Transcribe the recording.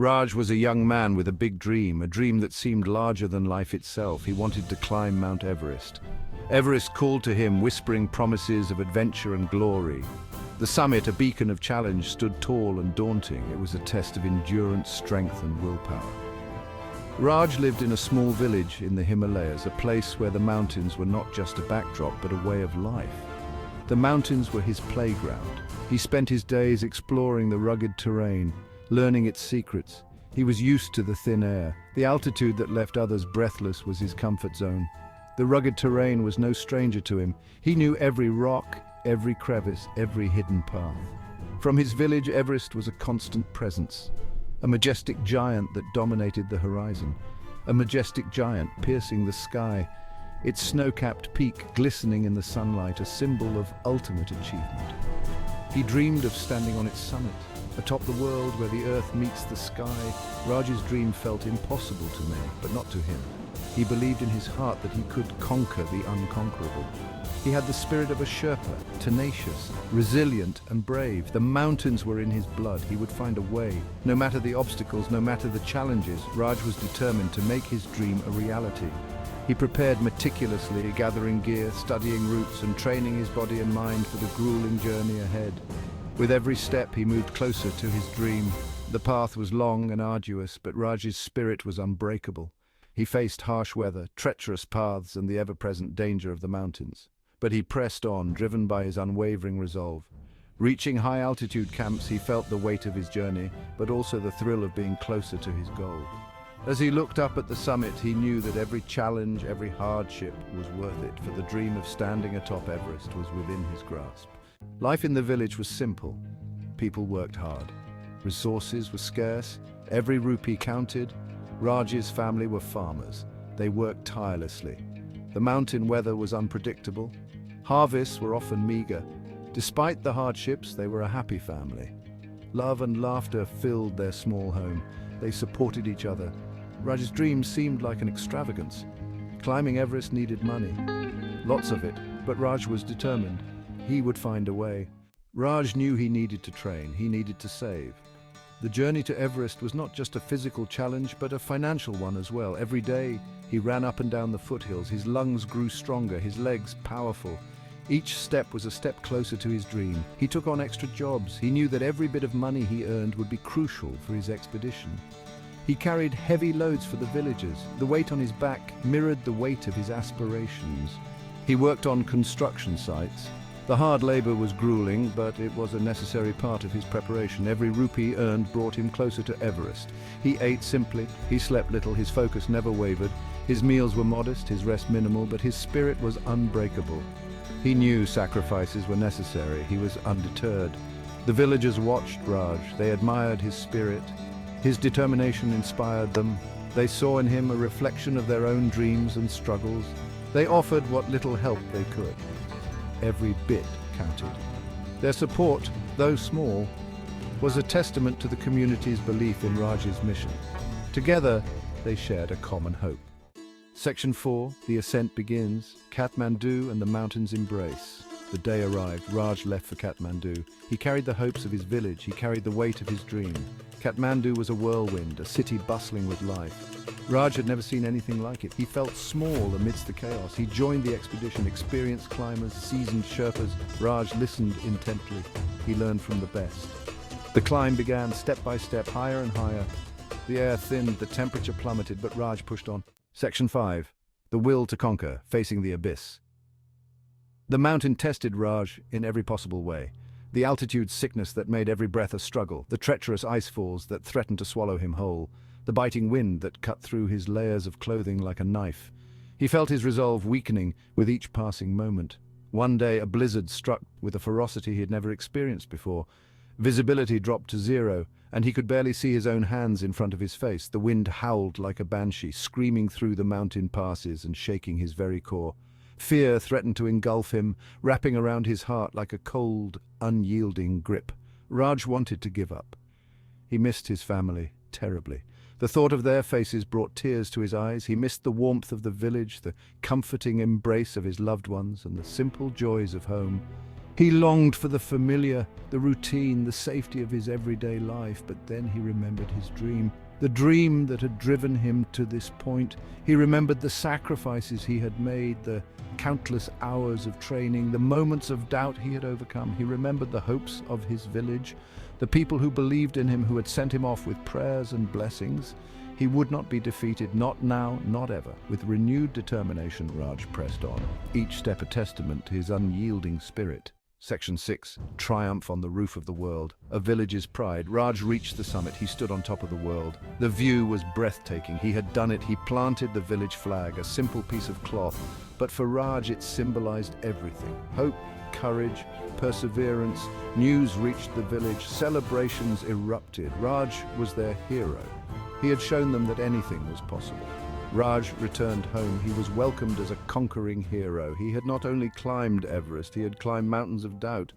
Raj was a young man with a big dream, a dream that seemed larger than life itself. He wanted to climb Mount Everest. Everest called to him, whispering promises of adventure and glory. The summit, a beacon of challenge, stood tall and daunting. It was a test of endurance, strength, and willpower. Raj lived in a small village in the Himalayas, a place where the mountains were not just a backdrop, but a way of life. The mountains were his playground. He spent his days exploring the rugged terrain, learning its secrets. He was used to the thin air. The altitude that left others breathless was his comfort zone. The rugged terrain was no stranger to him. He knew every rock, every crevice, every hidden path. From his village, Everest was a constant presence, a majestic giant that dominated the horizon, a majestic giant piercing the sky, its snow-capped peak glistening in the sunlight, a symbol of ultimate achievement. He dreamed of standing on its summit, atop the world where the earth meets the sky. Raj's dream felt impossible to many, but not to him. He believed in his heart that he could conquer the unconquerable. He had the spirit of a Sherpa, tenacious, resilient, and brave. The mountains were in his blood. He would find a way. No matter the obstacles, no matter the challenges, Raj was determined to make his dream a reality. He prepared meticulously, gathering gear, studying routes, and training his body and mind for the grueling journey ahead. With every step, he moved closer to his dream. The path was long and arduous, but Raj's spirit was unbreakable. He faced harsh weather, treacherous paths, and the ever-present danger of the mountains. But he pressed on, driven by his unwavering resolve. Reaching high-altitude camps, he felt the weight of his journey, but also the thrill of being closer to his goal. As he looked up at the summit, he knew that every challenge, every hardship was worth it, for the dream of standing atop Everest was within his grasp. Life in the village was simple. People worked hard. Resources were scarce. Every rupee counted. Raj's family were farmers. They worked tirelessly. The mountain weather was unpredictable. Harvests were often meager. Despite the hardships, they were a happy family. Love and laughter filled their small home. They supported each other. Raj's dream seemed like an extravagance. Climbing Everest needed money. Lots of it, but Raj was determined. He would find a way. Raj knew he needed to train. He needed to save. The journey to Everest was not just a physical challenge, but a financial one as well. Every day, he ran up and down the foothills. His lungs grew stronger, his legs powerful. Each step was a step closer to his dream. He took on extra jobs. He knew that every bit of money he earned would be crucial for his expedition. He carried heavy loads for the villagers. The weight on his back mirrored the weight of his aspirations. He worked on construction sites. The hard labor was grueling, but it was a necessary part of his preparation. Every rupee earned brought him closer to Everest. He ate simply, he slept little, his focus never wavered. His meals were modest, his rest minimal, but his spirit was unbreakable. He knew sacrifices were necessary. He was undeterred. The villagers watched Raj. They admired his spirit. His determination inspired them. They saw in him a reflection of their own dreams and struggles. They offered what little help they could. Every bit counted. Their support, though small, was a testament to the community's belief in Raj's mission. Together, they shared a common hope. Section 4, the ascent begins. Kathmandu and the mountains embrace. The day arrived. Raj left for Kathmandu. He carried the hopes of his village. He carried the weight of his dream. Kathmandu was a whirlwind, a city bustling with life. Raj had never seen anything like it. He felt small amidst the chaos. He joined the expedition, experienced climbers, seasoned Sherpas. Raj listened intently. He learned from the best. The climb began step by step, higher and higher. The air thinned, the temperature plummeted, but Raj pushed on. Section 5. The will to conquer, facing the abyss. The mountain tested Raj in every possible way. The altitude sickness that made every breath a struggle, the treacherous icefalls that threatened to swallow him whole, the biting wind that cut through his layers of clothing like a knife. He felt his resolve weakening with each passing moment. One day a blizzard struck with a ferocity he had never experienced before. Visibility dropped to zero, and he could barely see his own hands in front of his face. The wind howled like a banshee, screaming through the mountain passes and shaking his very core. Fear threatened to engulf him, wrapping around his heart like a cold, unyielding grip. Raj wanted to give up. He missed his family terribly. The thought of their faces brought tears to his eyes. He missed the warmth of the village, the comforting embrace of his loved ones, and the simple joys of home. He longed for the familiar, the routine, the safety of his everyday life, but then he remembered his dream, the dream that had driven him to this point. He remembered the sacrifices he had made, the countless hours of training, the moments of doubt he had overcome. He remembered the hopes of his village, the people who believed in him, who had sent him off with prayers and blessings. He would not be defeated, not now, not ever. With renewed determination, Raj pressed on, each step a testament to his unyielding spirit. Section 6. Triumph on the roof of the world. A village's pride. Raj reached the summit. He stood on top of the world. The view was breathtaking. He had done it. He planted the village flag, a simple piece of cloth. But for Raj, it symbolized everything. Hope, courage, perseverance. News reached the village. Celebrations erupted. Raj was their hero. He had shown them that anything was possible. Raj returned home. He was welcomed as a conquering hero. He had not only climbed Everest, he had climbed mountains of doubt.